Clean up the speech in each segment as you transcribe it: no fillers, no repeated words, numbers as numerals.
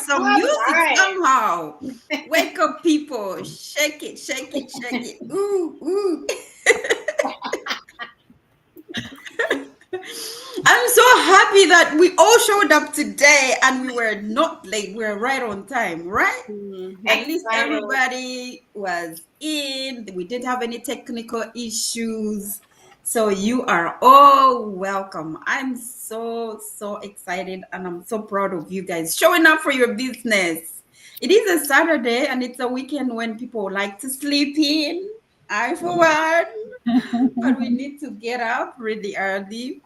some music somehow. Wake up, people. Shake it, shake it, shake it. Ooh, ooh. I'm so happy that we all showed up today and we were not late. We were right on time, right? At least everybody was in. We didn't have any technical issues. So you are all welcome. I'm so excited and I'm so proud of you guys showing up for your business. It is a Saturday and it's a weekend when people like to sleep in. I, for one, but we need to get up really early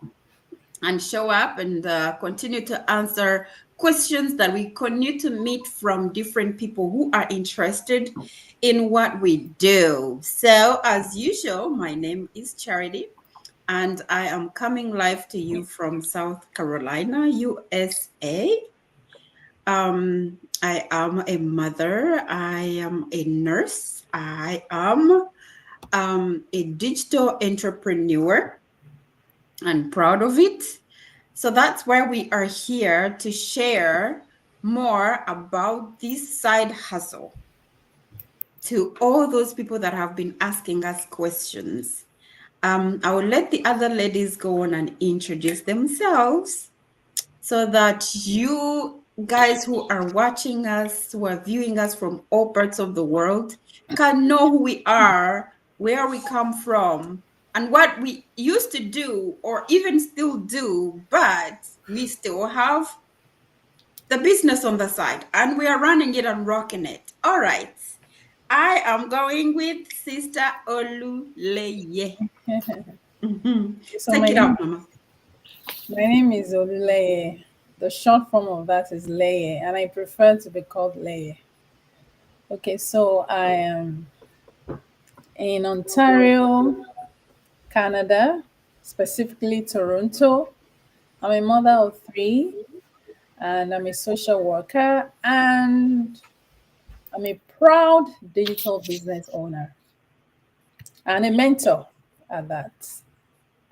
and show up and continue to answer questions that we continue to meet from different people who are interested in what we do. So, as usual, my name is Charity, and I am coming live to you from South Carolina, USA. I am a mother, I am a nurse, I am a digital entrepreneur and proud of it. So that's why we are here to share more about this side hustle to all those people that have been asking us questions. I will let the other ladies go on and introduce themselves so that you guys who are watching us, who are viewing us from all parts of the world, can know who we are, where we come from, and what we used to do or even still do, but we still have the business on the side and we are running it and rocking it. All right. I am going with Sister Oluleye. Take it up, Mama. My name is Oluleye. The short form of that is Leye, and I prefer to be called Leye. Okay, so I am in Ontario, Canada, specifically Toronto. I'm a mother of 3, and I'm a social worker, and I'm a proud digital business owner and a mentor at that.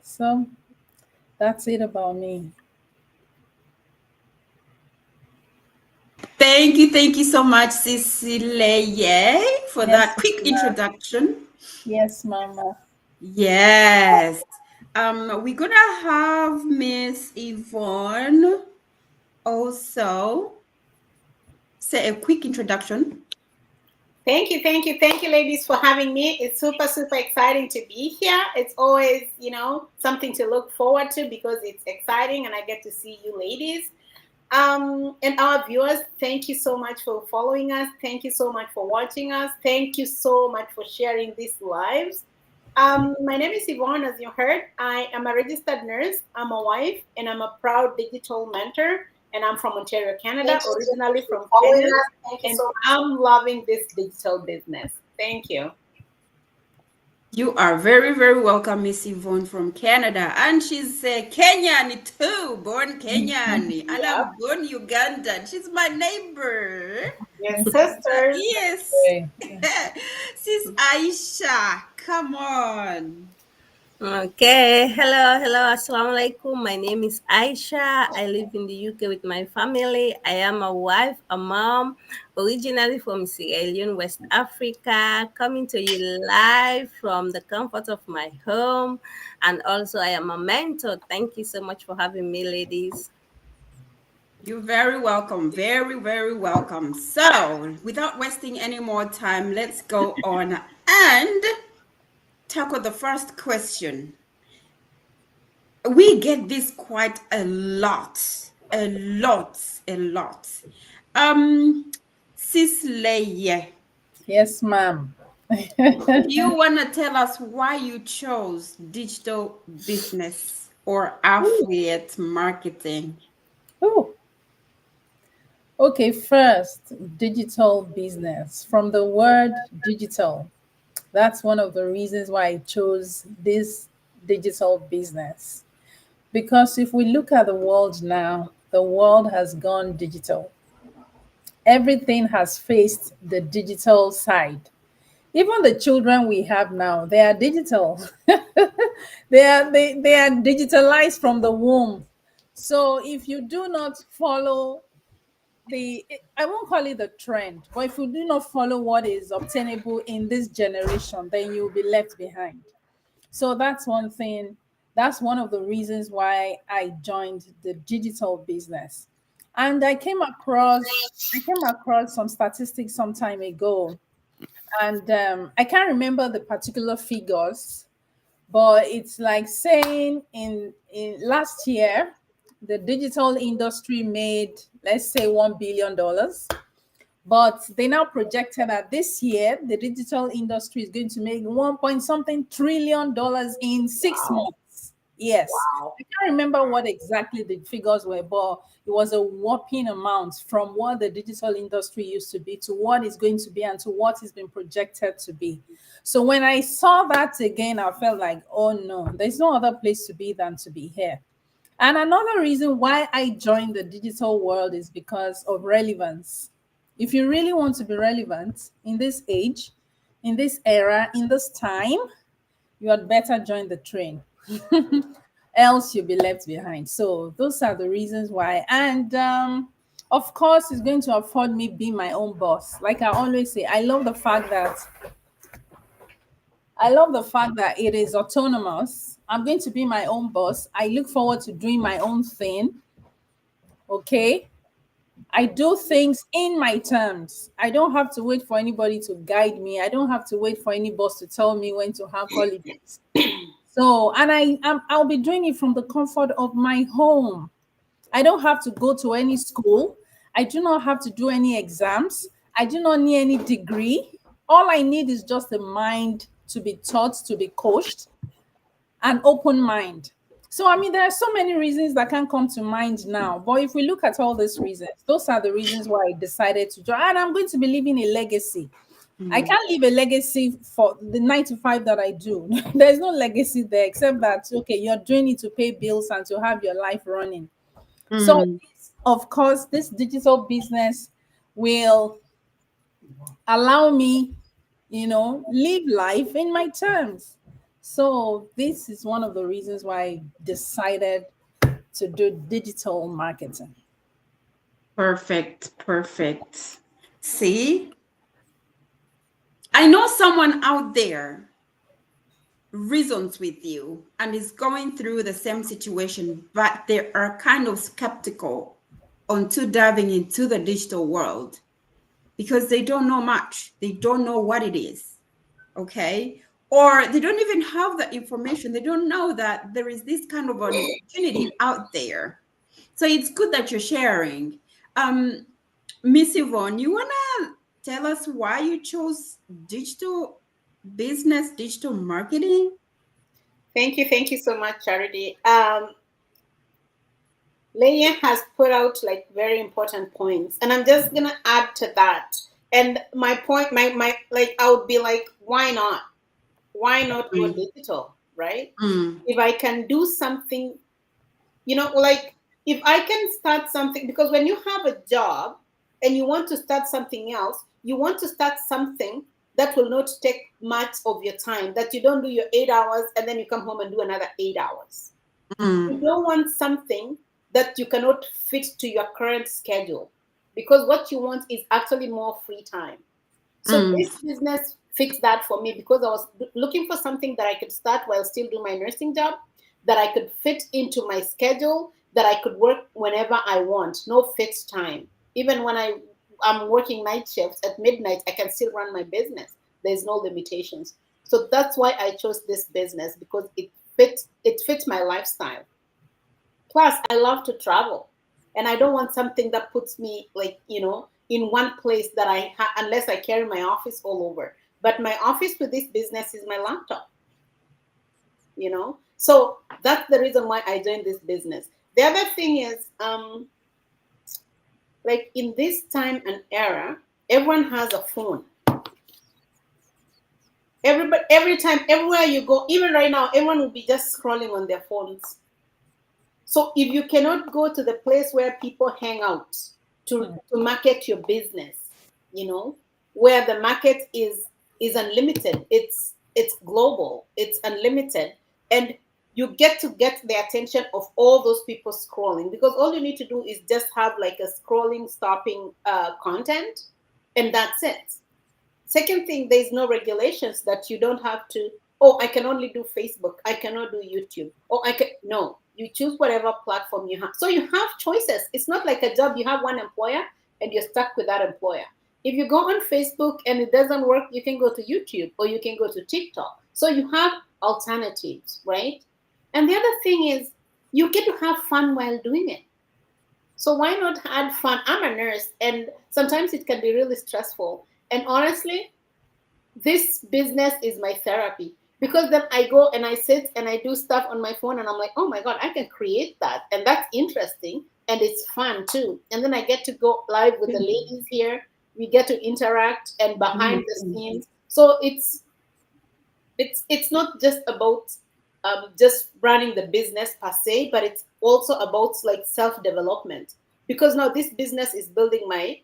So that's it about me. Thank you so much, Cecilia, for that quick introduction. Yes, Mama. Yes. We're gonna have Miss Yvonne also say a quick introduction. Thank you, ladies, for having me. It's super exciting to be here. It's always, something to look forward to because it's exciting and I get to see you ladies. And our viewers, thank you so much for following us. Thank you so much for watching us. Thank you so much for sharing these lives. My name is Yvonne, as you heard. I am a registered nurse. I'm a wife, and I'm a proud digital mentor. And I'm from Ontario, Canada, originally from Kenya. And I'm loving this digital business. Thank you. You are very welcome, Miss Yvonne from Canada. And she's Kenyan too, born Kenyan. And I'm born Ugandan. She's my neighbor. Yes, sister. Yes. Sis Aisha, come on. Okay, hello, assalamu alaikum. My name is Aisha. I live in the UK with my family. I am a wife, a mom, originally from Sierra Leone, West Africa, coming to you live from the comfort of my home. And also, I am a mentor. Thank you so much for having me, ladies. You're very welcome. Very welcome. So, without wasting any more time, let's go on and tackle the first question. We get this quite a lot. Sis Leye. Yes, ma'am. You want to tell us why you chose digital business or affiliate marketing? Oh, okay. First, digital business. From the word digital, that's one of the reasons why I chose this digital business. Because if we look at the world now, the world has gone digital. Everything has faced the digital side. Even the children we have now, they are digital. They are digitalized from the womb. So if you do not follow I won't call it the trend, but if you do not follow what is obtainable in this generation, then you'll be left behind. So that's one thing. That's one of the reasons why I joined the digital business. And I came across some statistics some time ago, and I can't remember the particular figures, but it's like saying in last year the digital industry made, let's say, $1 billion, but they now projected that this year the digital industry is going to make 1 point something trillion in 6 months. Yes. Wow. I can't remember what exactly the figures were, but it was a whopping amount from what the digital industry used to be to what is going to be and to what is being projected to be. So when I saw that again, I felt like, oh no, there's no other place to be than to be here. And another reason why I joined the digital world is because of relevance. If you really want to be relevant in this age, in this era, in this time, you had better join the train. Else you'll be left behind. So those are the reasons why. And of course, it's going to afford me being my own boss. Like I always say, I love the fact that it is autonomous. I'm going to be my own boss. I look forward to doing my own thing. Okay. I do things in my terms. I don't have to wait for anybody to guide me. I don't have to wait for any boss to tell me when to have holidays. So, and I'll be doing it from the comfort of my home. I don't have to go to any school. I do not have to do any exams. I do not need any degree. All I need is just a mind to be taught, to be coached, an open mind. So, I mean, there are so many reasons that can come to mind now. But if we look at all these reasons, those are the reasons why I decided to join. And I'm going to be leaving a legacy. I can't leave a legacy for the 9 to 5 that I do. There's no legacy there except that, okay, you're doing it to pay bills and to have your life running. So, Mm. of course, this digital business will allow me, live life in my terms. So this is one of the reasons why I decided to do digital marketing. Perfect, perfect. See, I know someone out there reasons with you and is going through the same situation, but they are kind of skeptical onto diving into the digital world because they don't know much. They don't know what it is. Okay. Or they don't even have the information. They don't know that there is this kind of an opportunity out there. So it's good that you're sharing. Um, Miss Yvonne, you wanna tell us why you chose digital business, digital marketing? Thank you so much, Charity. Leia has put out like very important points, and I'm just gonna add to that. And my point, my like, I would be like, why not? Why not go Mm, digital, right? mm, If I can do something, like if I can start something, because when you have a job and you want to start something else, you want to start something that will not take much of your time, that you don't do your 8 hours and then you come home and do another 8 hours. You mm, don't want something that you cannot fit to your current schedule, because what you want is actually more free time. So mm, this business fixed that for me, because I was looking for something that I could start while still do my nursing job, that I could fit into my schedule, that I could work whenever I want, no fixed time. Even when I'm working night shifts at midnight, I can still run my business. There's no limitations. So that's why I chose this business, because it fits my lifestyle. Plus, I love to travel, and I don't want something that puts me like, in one place that unless I carry my office all over. But my office with this business is my laptop. So that's the reason why I joined this business. The other thing is, like in this time and era, everyone has a phone. Everybody, every time, everywhere you go, even right now, everyone will be just scrolling on their phones. So if you cannot go to the place where people hang out to market your business, where the market is unlimited, it's global, it's unlimited, and you get the attention of all those people scrolling, because all you need to do is just have like a scrolling stopping content, and that's it. Second thing, there's no regulations that you don't have to, oh, I can only do Facebook, I cannot do YouTube, oh, I can, no, you choose whatever platform you have. So you have choices. It's not like a job, you have one employer and you're stuck with that employer. If you go on Facebook and it doesn't work, you can go to YouTube or you can go to TikTok. So you have alternatives, right? And the other thing is, you get to have fun while doing it. So why not add fun? I'm a nurse, and sometimes it can be really stressful. And honestly, this business is my therapy, because then I go and I sit and I do stuff on my phone and I'm like, oh my God, I can create that. And that's interesting and it's fun too. And then I get to go live with the ladies here. We get to interact and behind the scenes. So it's not just about just running the business per se, but it's also about like self development. Because now this business is building my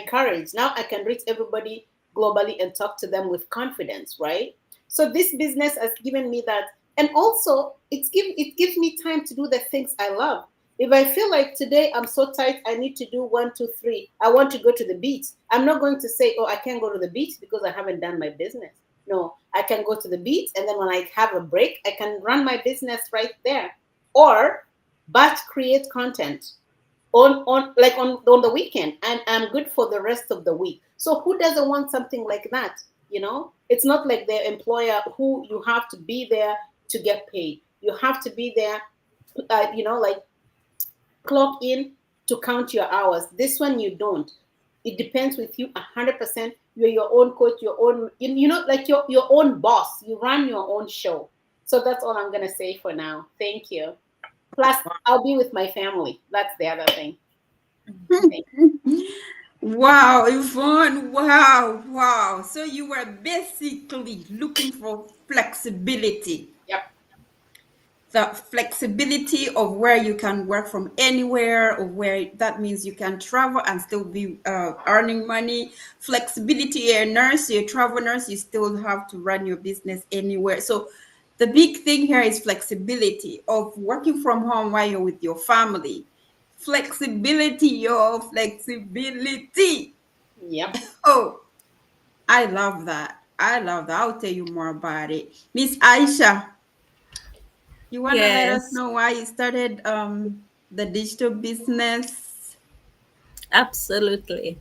courage. Now I can reach everybody globally and talk to them with confidence, right? So this business has given me that, and also it gives me time to do the things I love. If I feel like today I'm so tight, I need to do one, two, three. I want to go to the beach. I'm not going to say, oh, I can't go to the beach because I haven't done my business. No, I can go to the beach, and then when I have a break, I can run my business right there, or batch create content on the weekend, and I'm good for the rest of the week. So who doesn't want something like that? It's not like the employer who you have to be there to get paid. You have to be there, like clock in to count your hours. This one you don't. It depends with you 100%. You're your own coach, your own, like your own boss. You run your own show. So that's all I'm gonna say for now. Thank you. Plus, I'll be with my family. That's the other thing. Wow, Yvonne, wow, wow. So you were basically looking for flexibility. Yep. The flexibility of where you can work from anywhere, or where that means you can travel and still be earning money. Flexibility, you're a nurse, you're a travel nurse, you still have to run your business anywhere. So the big thing here is flexibility of working from home while you're with your family. Flexibility, your flexibility. Yep. Oh, I love that. I love that. I'll tell you more about it. Miss Aisha, you want to let us Yes, know why you started the digital business? absolutely.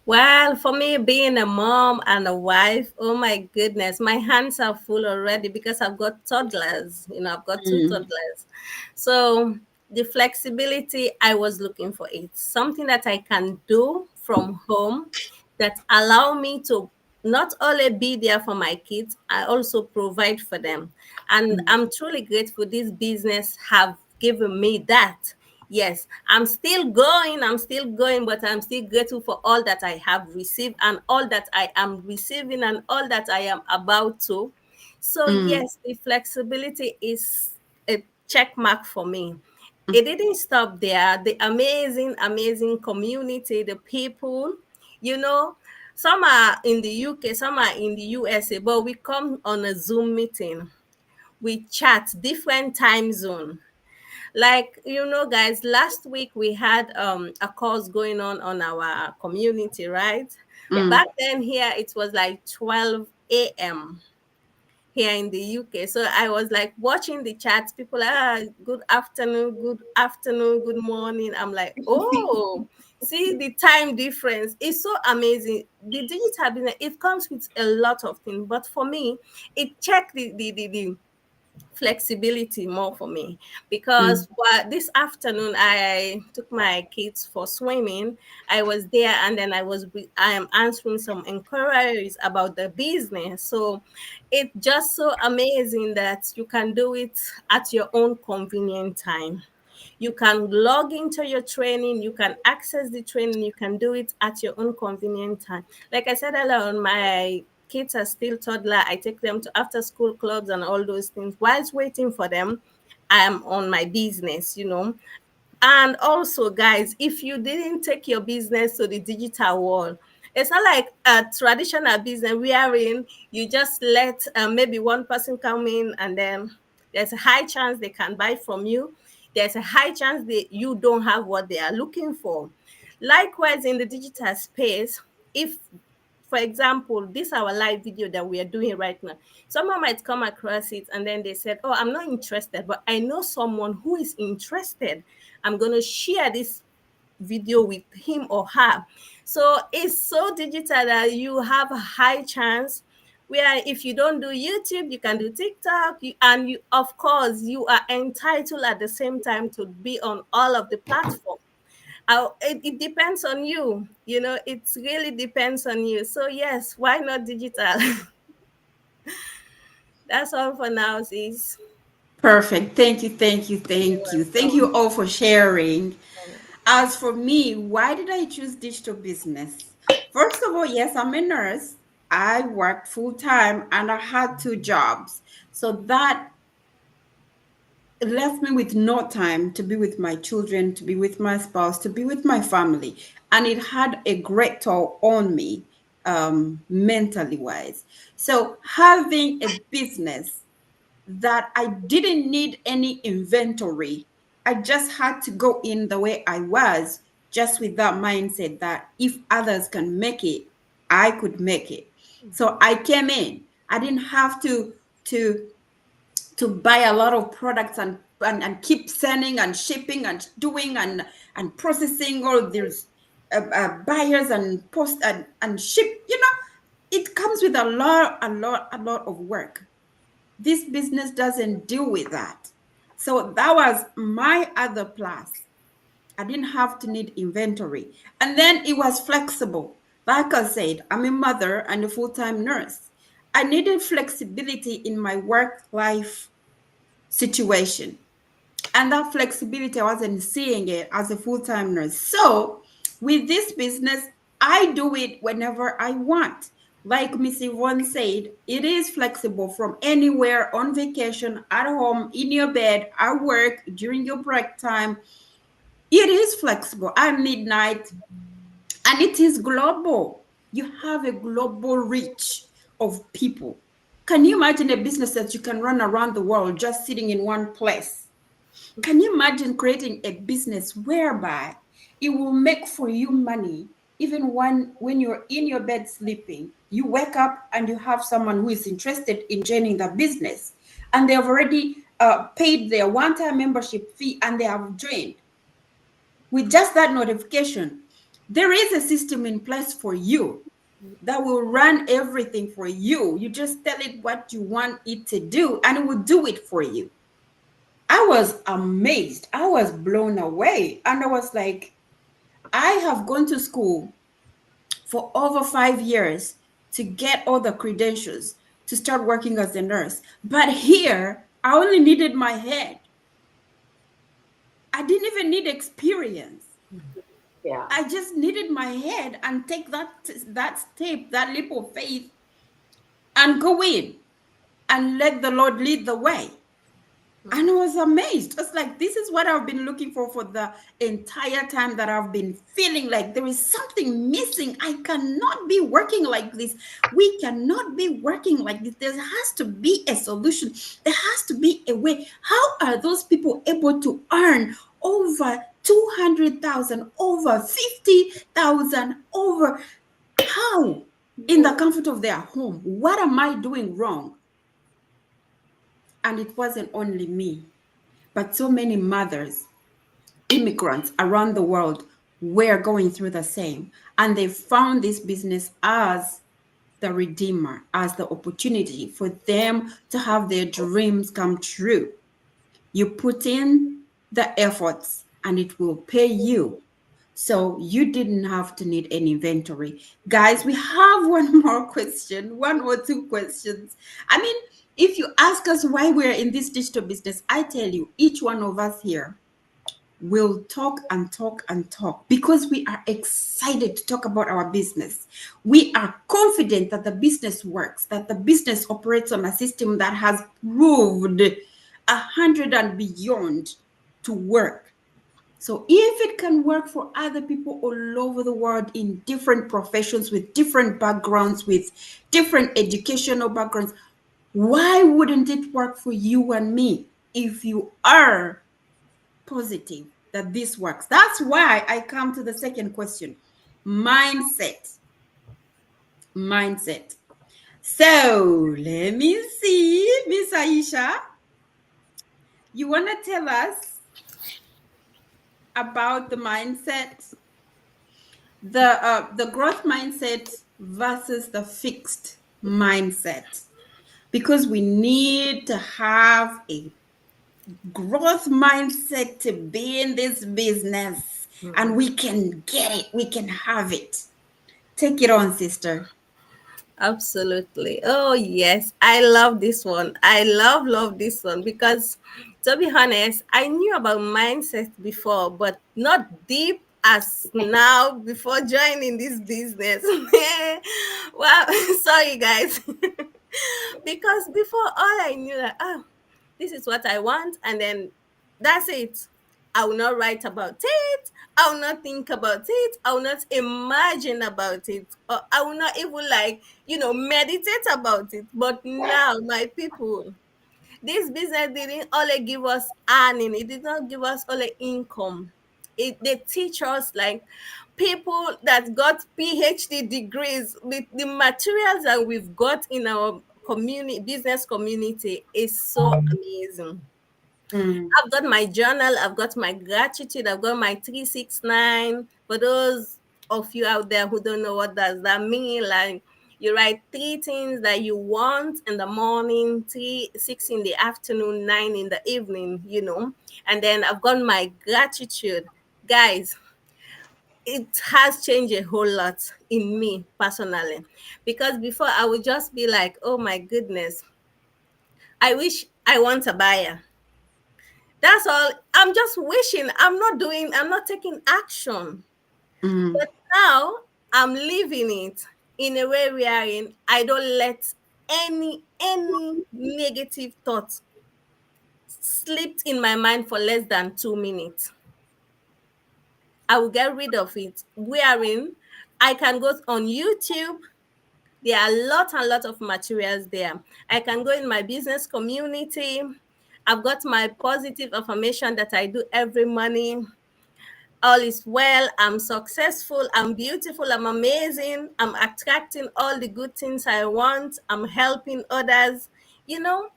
Well, for me, being a mom and a wife, oh my goodness, my hands are full already because I've got toddlers. I've got two Mm, toddlers. So the flexibility I was looking for, it's something that I can do from home that allow me to not only be there for my kids, I also provide for them. And mm, I'm truly grateful this business have given me that. Yes, I'm still going, but I'm still grateful for all that I have received and all that I am receiving and all that I am about to. So, mm, yes, the flexibility is a check mark for me. It didn't stop there. The amazing, amazing community, the people, you know, some are in the UK, some are in the USA, but we come on a Zoom meeting. We chat different time zone, like, guys, last week we had a course going on our community, right? Yeah. mm. Back then here it was like 12 a.m. here in the UK. So I was like watching the chats, people good afternoon, good morning. I'm like, oh, see the time difference. It's so amazing. The digital business, it comes with a lot of things, but for me, it checked the flexibility more for me, Mm, because this afternoon I took my kids for swimming. I was there, and then I am answering some inquiries about the business. So it's just so amazing that you can do it at your own convenient time. You can log into your training, you can access the training, you can do it at your own convenient time. Like I said earlier on, my kids are still toddler. I take them to after school clubs and all those things. Whilst waiting for them, I am on my business. And also, guys, if you didn't take your business to the digital world, it's not like a traditional business wherein you just let maybe one person come in and then There's a high chance they can buy from you. There's a high chance that you don't have what they are looking for. Likewise, in the digital space, if, for example, this our live video that we are doing right now, someone might come across it and then they said, oh, I'm not interested, but I know someone who is interested. I'm going to share this video with him or her. So it's so digital that you have a high chance where if you don't do YouTube, you can do TikTok, and you, of course, you are entitled at the same time to be on all of the platforms. It depends on you, it really depends on you. So yes, why not digital? That's all for now, sis. Perfect. Thank you, thank you, You're thank you. Thank you welcome. all for sharing. As for me, why did I choose digital business? First of all, yes, I'm a nurse. I worked full time and I had two jobs. So that left me with no time to be with my children, to be with my spouse, to be with my family. And it had a great toll on me, mentally wise. So having a business that I didn't need any inventory, I just had to go in the way I was, just with that mindset that if others can make it, I could make it. So I came in. I didn't have to to buy a lot of products and keep sending and shipping and doing and processing all these buyers and post and ship. It comes with a lot of work. This business doesn't deal with that. So that was my other plus. I didn't have to need inventory. And then it was flexible. Like I said, I'm a mother and a full-time nurse. I needed flexibility in my work life situation. And that flexibility, I wasn't seeing it as a full-time nurse. So with this business, I do it whenever I want. Like Miss Yvonne said, it is flexible from anywhere, on vacation, at home, in your bed, at work, during your break time. It is flexible at midnight, and it is global. You have a global reach of people. Can you imagine a business that you can run around the world just sitting in one place? Can you imagine creating a business whereby it will make for you money even when you're in your bed sleeping? You wake up and you have someone who is interested in joining the business, and they have already paid their one-time membership fee and they have joined. With just that notification, there is a system in place for you that will run everything for you. You just tell it what you want it to do, and it will do it for you. I was amazed. I was blown away. And I was like, I have gone to school for over 5 years to get all the credentials to start working as a nurse. But here, I only needed my head. I didn't even need experience. Yeah. I just needed my head and take that step, that leap of faith, and go in and let the Lord lead the way. And I was amazed. It's like, this is what I've been looking for the entire time that I've been feeling like there is something missing. I cannot be working like this. We cannot be working like this. There has to be a solution. There has to be a way. How are those people able to earn over 200,000, over 50,000, over how? In the comfort of their home. What am I doing wrong? And it wasn't only me, but so many mothers, immigrants around the world were going through the same. And they found this business as the redeemer, as the opportunity for them to have their dreams come true. You put in the efforts and it will pay you. So you didn't have to need any inventory. Guys, we have one more question, one or two questions. I mean, if you ask us why we're in this digital business, I tell you, each one of us here will talk and talk and talk because we are excited to talk about our business. We are confident that the business works, that the business operates on a system that has proved 100 and beyond to work. So if it can work for other people all over the world in different professions, with different backgrounds, with different educational backgrounds, Why wouldn't it work for you and me if you are positive that this works? That's why I come to the second question. Mindset. Mindset. So let me see, Miss Aisha, you want to tell us about the mindset, the growth mindset versus the fixed mindset, because we need to have a growth mindset to be in this business, and we can get it, we can have it. Take it on, sister. Absolutely. Oh, yes. I love this one. I love this one because, to be honest, I knew about mindset before, but not deep as now before joining this business. Well, sorry, guys. Because before, all I knew that, this is what I want, and then that's it. I will not write about it. I will not think about it. I will not imagine about it. Or I will not even meditate about it. But now, my people, this business didn't only give us earning, it did not give us only income. They teach us like people that got PhD degrees with the materials that we've got in our community business community is so amazing. Mm, I've got my journal, I've got my gratitude, I've got my 369. For those of you out there who don't know what does that mean, like you write three things that you want in the morning, three, six in the afternoon, nine in the evening. And then I've got my gratitude. Guys, it has changed a whole lot in me personally. Because before I would just be like, oh my goodness, I wish I want a buyer. That's all. I'm just wishing. I'm not taking action. mm. But now I'm living it in a way wherein I don't let any negative thoughts slip in my mind for less than 2 minutes. I will get rid of it. Wherein I can go on YouTube. There are a lot and lot of materials there. I can go in my business community. I've got my positive affirmation that I do every morning. All is well, I'm successful, I'm beautiful, I'm amazing, I'm attracting all the good things I want, I'm helping others. You know,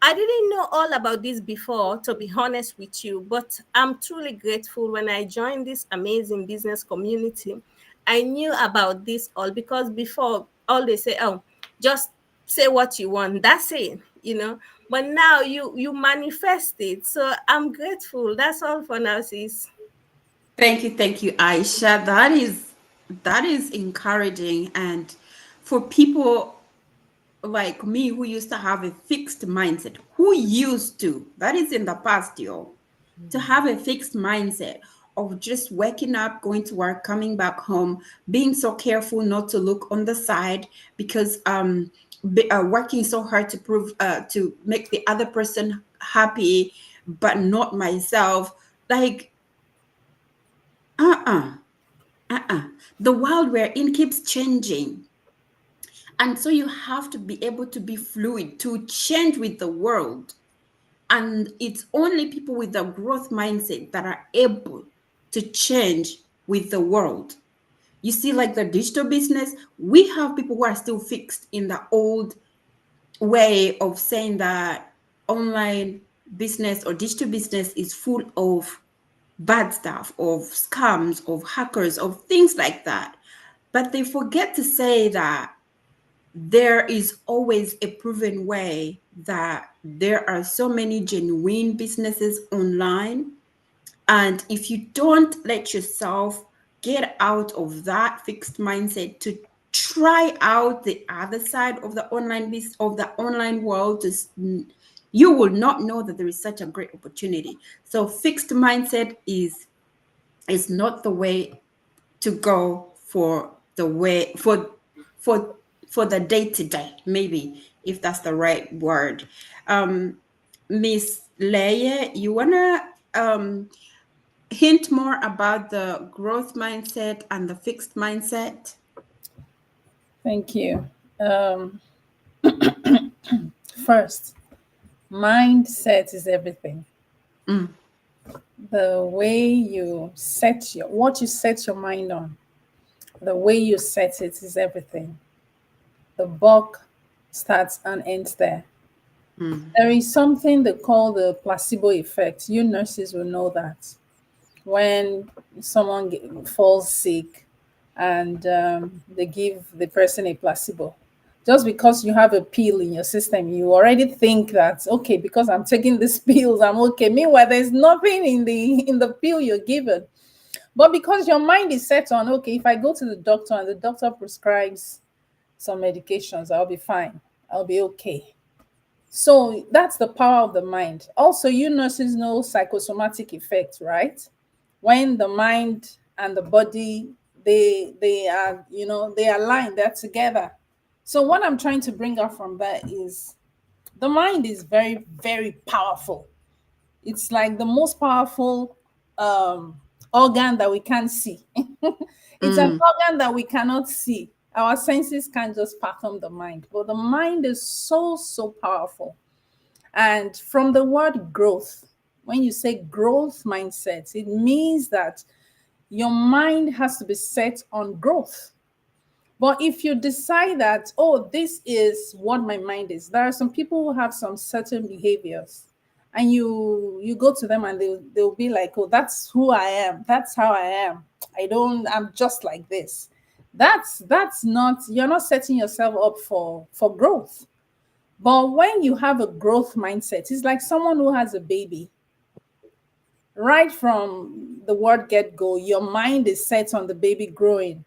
I didn't know all about this before, to be honest with you, but I'm truly grateful when I joined this amazing business community. I knew about this all because before, all they say, oh, just say what you want, that's it. But now you manifest it. So I'm grateful. That's all for now, sis. Thank you, Aisha. That is encouraging, and for people like me who used to have a fixed mindset, who used to, that is in the past, yo, to have a fixed mindset of just waking up, going to work, coming back home, being so careful not to look on the side because working so hard to prove to make the other person happy, but not myself. Like, uh-uh, uh-uh. The world we're in keeps changing. And so you have to be able to be fluid, to change with the world. And it's only people with a growth mindset that are able to change with the world. You see, like the digital business, we have people who are still fixed in the old way of saying that online business or digital business is full of bad stuff, of scams, of hackers, of things like that. But they forget to say that there is always a proven way, that there are so many genuine businesses online. And if you don't let yourself get out of that fixed mindset to try out the other side of the online world, you will not know that there is such a great opportunity. So fixed mindset is not the way to go for the way for for the day to day, maybe, if that's the right word. um Miss Leia, you wanna hint more about the growth mindset and the fixed mindset? Thank you. Um, First, mindset is everything. Mm. The way you set what you set your mind on, the way you set it is everything. The buck starts and ends there. Mm. There is something they call the placebo effect. You nurses will know that. When someone falls sick and they give the person a placebo, just because you have a pill in your system, you already think that, okay, because I'm taking these pills, I'm okay. Meanwhile, there's nothing in the pill you're given. But because your mind is set on, okay, if I go to the doctor and the doctor prescribes some medications, I'll be fine, I'll be okay. So that's the power of the mind. Also, you nurses know psychosomatic effects, right? When the mind and the body, they are, they align, they're together. So what I'm trying to bring up from that is the mind is very, very powerful. It's like the most powerful organ that we can't see. It's an Mm. organ that we cannot see. Our senses can't just fathom the mind, but the mind is so, so powerful. And from the word growth, when you say growth mindset, it means that your mind has to be set on growth. But if you decide that, oh, this is what my mind is, there are some people who have some certain behaviors, and you go to them and they'll be like, oh, that's who I am. That's how I am. I'm just like this. That's not, you're not setting yourself up for growth. But when you have a growth mindset, it's like someone who has a baby. Right from the word get go, your mind is set on the baby growing.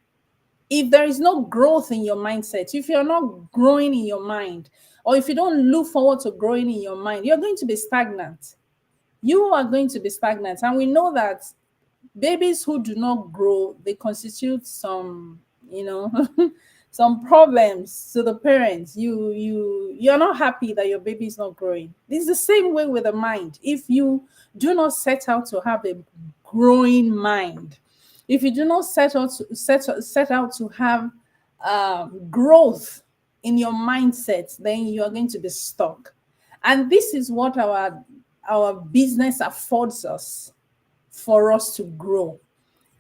If there is no growth in your mindset, if you're not growing in your mind, or if you don't look forward to growing in your mind, you're going to be stagnant. You are going to be stagnant. And we know that babies who do not grow, they constitute some, some problems to the parents. You're not happy that your baby is not growing. This is the same way with the mind. If you do not set out to have a growing mind, if you do not set out to have growth in your mindset, then you are going to be stuck. And this is what our business affords us, for us to grow.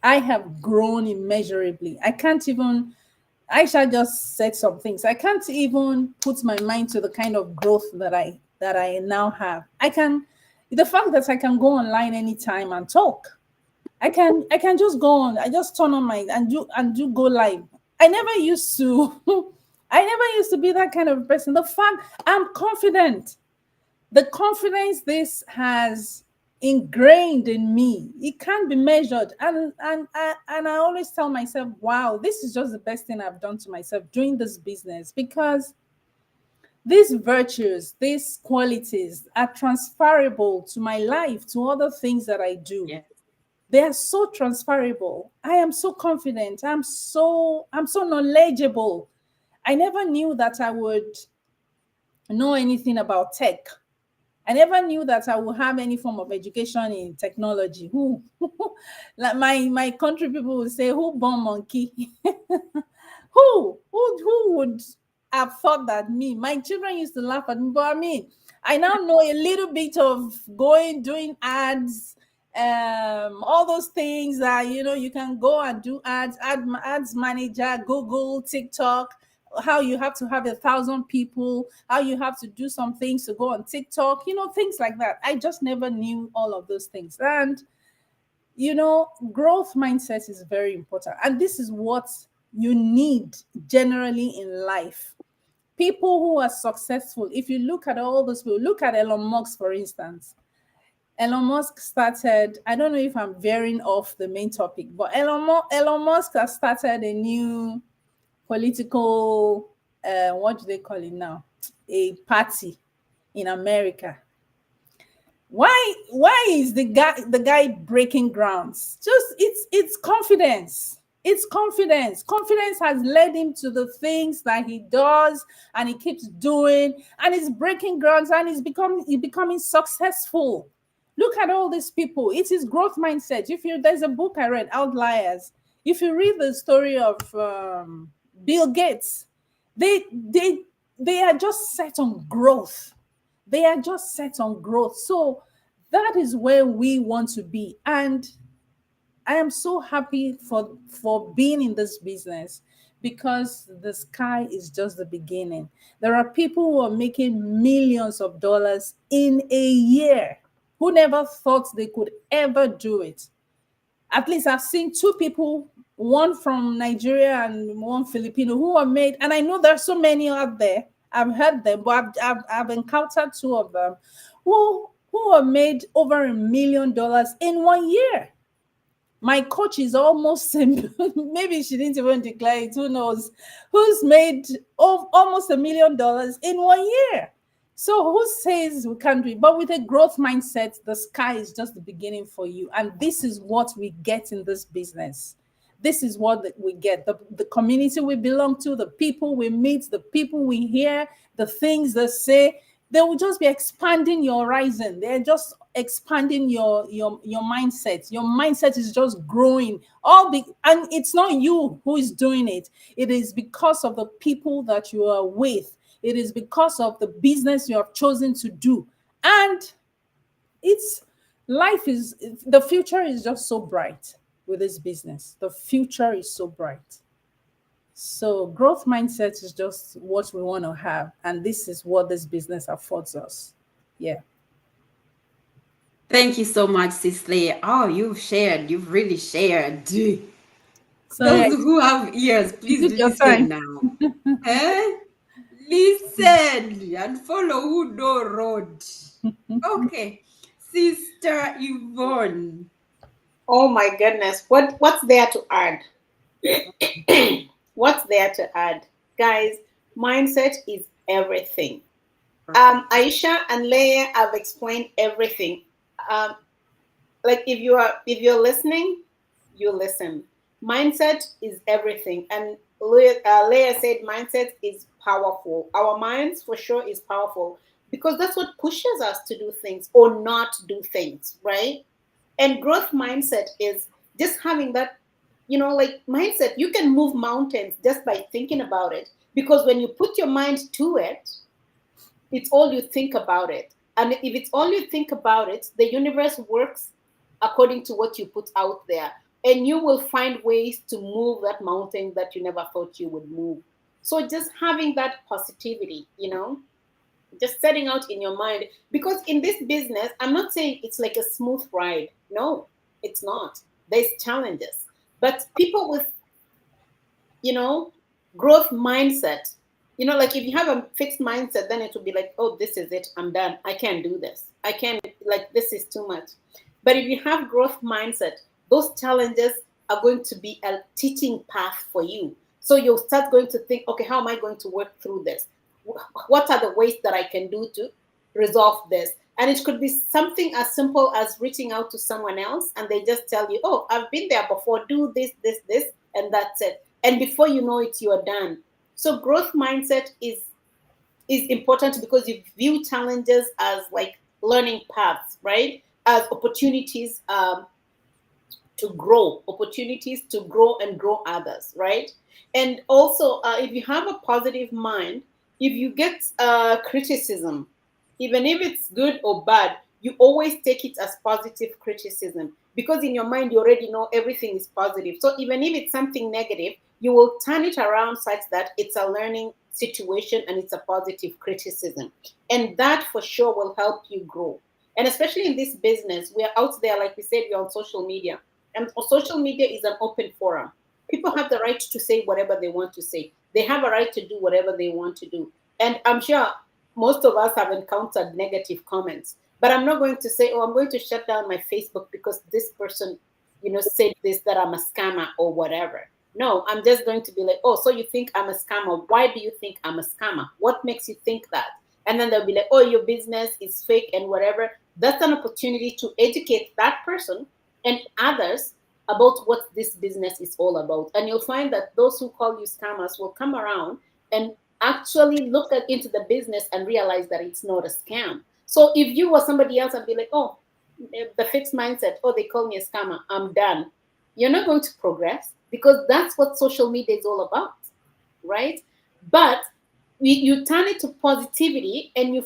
I have grown immeasurably. I shall just said some things. I can't even put my mind to the kind of growth that I now have. The fact that I can go online anytime and talk. I can just go on. I just turn on my and do go live. I never used to I never used to be that kind of person. The fact I'm confident, the confidence this has ingrained in me, it can't be measured. And I always tell myself, wow, this is just the best thing I've done to myself doing this business, because these virtues, these qualities are transferable to my life, to other things that I do. Yes. They are so transferable. I am so confident. I'm so knowledgeable. I never knew that I would know anything about tech. I never knew that I would have any form of education in technology. Who, like my country people would say, who born monkey? Who would have thought that me? My children used to laugh at me, but I mean, I now know a little bit of doing ads, all those things that you can go and do ads manager, Google, TikTok, how you have to have 1,000 people, how you have to do some things to go on TikTok, things like that. I just never knew all of those things. And growth mindset is very important. And this is what you need generally in life. People who are successful, if you look at all those people, look at Elon Musk, for instance. Elon Musk started, I don't know if I'm veering off the main topic, but Elon Musk has started a new political, what do they call it now? A party in America. Why is the guy breaking grounds? Just it's confidence. It's confidence. Confidence has led him to the things that he does, and he keeps doing, and he's breaking grounds, and he's becoming successful. Look at all these people. It is growth mindset. There's a book I read, Outliers. If you read the story of Bill Gates, they they are just set on growth. They are just set on growth. So that is where we want to be. And I am so happy for being in this business because the sky is just the beginning. There are people who are making millions of dollars in a year who never thought they could ever do it. At least I've seen two people, one from Nigeria and one Filipino, who are made, and I know there's so many out there. I've heard them, but I've encountered two of them who are made over $1 million in 1 year. My coach is almost maybe she didn't even declare it, who knows, who's made of almost $1 million in 1 year. So who says we can't do it? But with a growth mindset, the sky is just the beginning for you. And this is what we get in this business. This is what we get. The community we belong to, the people we meet, the people we hear, the things they say, they will just be expanding your horizon. They're just expanding your mindset. Your mindset is just growing. And it's not you who is doing it. It is because of the people that you are with. It is because of the business you have chosen to do. And it's the future is just so bright with this business. The future is so bright. So growth mindset is just what we want to have. And this is what this business affords us. Yeah. Thank you so much, Sisley. Oh, you've really shared. So Those who have ears, you please took your listen time. now. Eh? Listen and follow who know road. Okay. Sister Yvonne. Oh my goodness. What's there to add? What's there to add? Guys, mindset is everything. Perfect. Aisha and Leia have explained everything. Um, like if you're listening, you listen. Mindset is everything, and Leia said mindset is powerful. Our minds for sure is powerful because that's what pushes us to do things or not do things, right? And growth mindset is just having that, like mindset. You can move mountains just by thinking about it, because when you put your mind to it, it's all you think about it. And if it's all you think about it, the universe works according to what you put out there. And you will find ways to move that mountain that you never thought you would move. So just having that positivity, just setting out in your mind. Because in this business, I'm not saying it's like a smooth ride. No, it's not. There's challenges. But people with you know, growth mindset. Like if you have a fixed mindset, then it will be like, oh, this is it. I'm done. I can't do this. I can't, like, this is too much. But if you have growth mindset, those challenges are going to be a teaching path for you. So you'll start going to think, okay, how am I going to work through this? What are the ways that I can do to resolve this? And it could be something as simple as reaching out to someone else and they just tell you, oh, I've been there before, do this, this, and that's it. And before you know it, you are done. So growth mindset is important because you view challenges as like learning paths, right? As opportunities opportunities to grow and grow others, right? And also, if you have a positive mind, if you get criticism, even if it's good or bad, you always take it as positive criticism, because in your mind you already know everything is positive. So even if it's something negative, you will turn it around such that it's a learning situation and it's a positive criticism, and that for sure will help you grow. And especially in this business, we're out there, like we said, we're on social media, and social media is an open forum. People have the right to say whatever they want to say. They have a right to do whatever they want to do. And I'm sure most of us have encountered negative comments. But I'm not going to say, oh, I'm going to shut down my Facebook because this person, said this, that I'm a scammer or whatever. No, I'm just going to be like, oh, so you think I'm a scammer? Why do you think I'm a scammer? What makes you think that? And then they'll be like, oh, your business is fake and whatever. That's an opportunity to educate that person and others about what this business is all about. And you'll find that those who call you scammers will come around and actually look into the business and realize that it's not a scam. So if you were somebody else and be like, oh, the fixed mindset, oh, they call me a scammer, I'm done. You're not going to progress, because that's what social media is all about, right? But you turn it to positivity, and you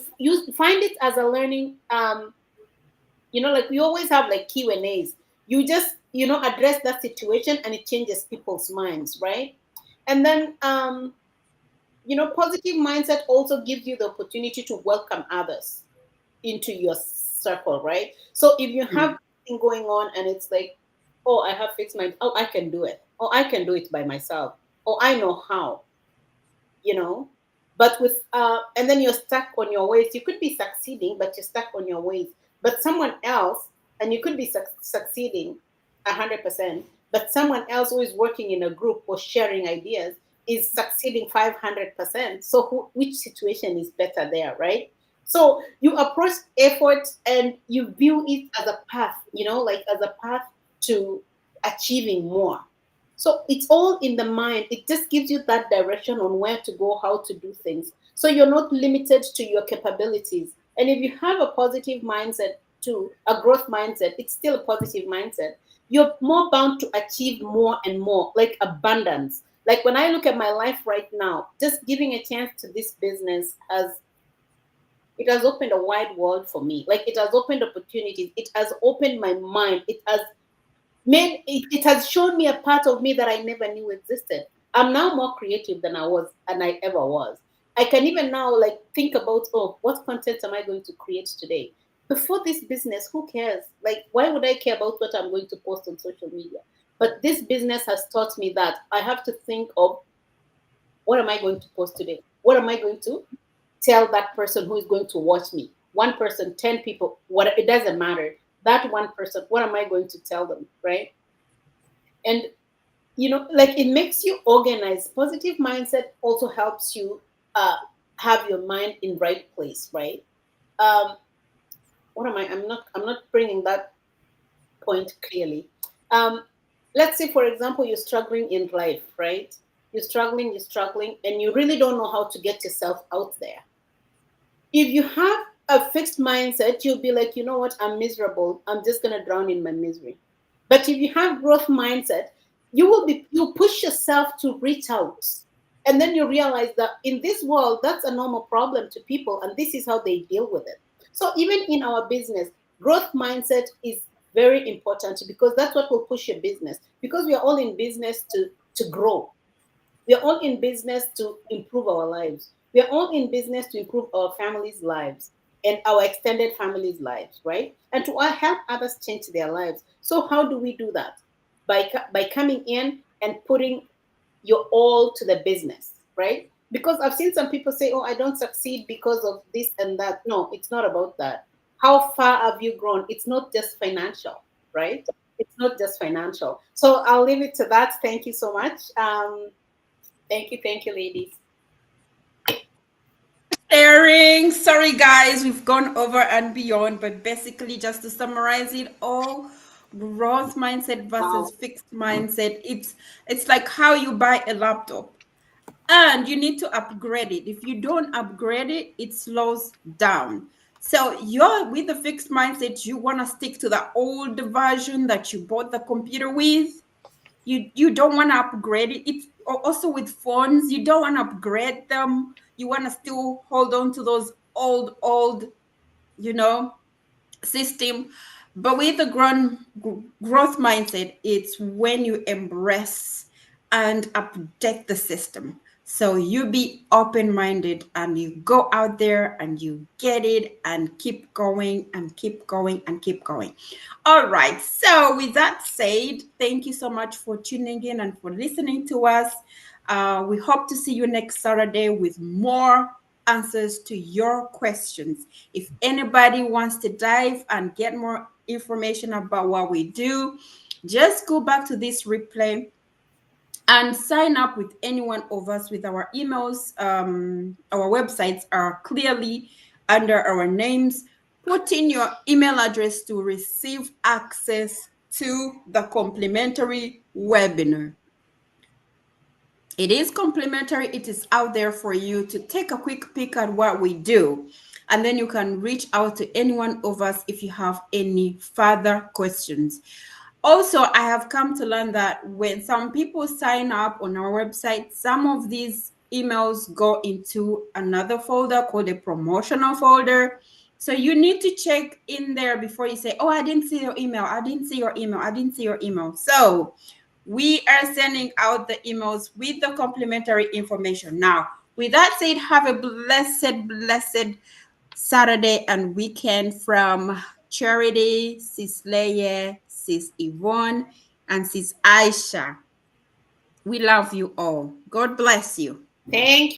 find it as a learning. Like we always have like Q&As. You just address that situation, and it changes people's minds, right? And then positive mindset also gives you the opportunity to welcome others into your circle, right? So if you have something going on and it's like, oh, I have fixed mind, oh, I can do it, oh, I can do it by myself, oh, I know how, you know. But with and then you're stuck on your ways. You could be succeeding, but you're stuck on your ways. But someone else, and you could be succeeding 100%, but someone else who is working in a group or sharing ideas is succeeding 500%. So which situation is better there, right? So you approach effort and you view it as a path, like as a path to achieving more. So it's all in the mind. It just gives you that direction on where to go, how to do things. So you're not limited to your capabilities. And if you have a positive mindset too, a growth mindset, it's still a positive mindset. You're more bound to achieve more and more, like abundance. Like when I look at my life right now, just giving a chance to this business it has opened a wide world for me. Like it has opened opportunities. It has opened my mind. It has shown me a part of me that I never knew existed. I'm now more creative than I ever was. I can even now like think about, oh, what content am I going to create today? Before this business, who cares? Like, why would I care about what I'm going to post on social media? But this business has taught me that I have to think of, what am I going to post today? What am I going to tell that person who is going to watch me? One person, 10 people, what, it doesn't matter. That one person, what am I going to tell them, right? And like it makes you organized. Positive mindset also helps you have your mind in right place, right? um what am I I'm not bringing that point clearly. um let's say, for example, you're struggling in life, right? You're struggling and you really don't know how to get yourself out there. If you have a fixed mindset, you'll be like, you know what, I'm miserable, I'm just going to drown in my misery. But if you have growth mindset, you push yourself to reach out. And then you realize that in this world, that's a normal problem to people, and this is how they deal with it. So even in our business, growth mindset is very important, because that's what will push your business, because we are all in business to grow. We are all in business to improve our lives. We are all in business to improve our families' lives and our extended families' lives, right? And to help others change their lives. So how do we do that? By coming in and putting your all to the business, right? Because I've seen some people say, "Oh, I don't succeed because of this and that." No, it's not about that. How far have you grown? It's not just financial, right? It's not just financial. So I'll leave it to that. Thank you so much. Thank you, ladies. Sharing. Sorry, guys, we've gone over and beyond, but basically, just to summarize it all, growth mindset versus Wow. fixed mindset. It's like how you buy a laptop, and you need to upgrade it. If you don't upgrade it, it slows down. So you're with the fixed mindset, you want to stick to the old version that you bought the computer with. You don't want to upgrade it. It's also with phones, you don't want to upgrade them. You want to still hold on to those old you know system. But with the growth mindset, it's when you embrace and update the system. So you be open minded and you go out there and you get it and keep going and keep going and keep going. All right. So, with that said, thank you so much for tuning in and for listening to us. We hope to see you next Saturday with more answers to your questions. If anybody wants to dive and get more information about what we do, just go back to this replay and sign up with any one of us with our emails. Our websites are clearly under our names. Put in your email address to receive access to the complimentary webinar. It is complimentary. It is out there for you to take a quick peek at what we do. And then you can reach out to any one of us if you have any further questions. Also, I have come to learn that when some people sign up on our website, some of these emails go into another folder called a promotional folder. So you need to check in there before you say, oh, I didn't see your email. I didn't see your email. I didn't see your email. So we are sending out the emails with the complimentary information. Now, with that said, have a blessed Saturday and weekend from Charity, Sis Leia, Sis Yvonne, and Sis Aisha. We love you all. God bless you. Thank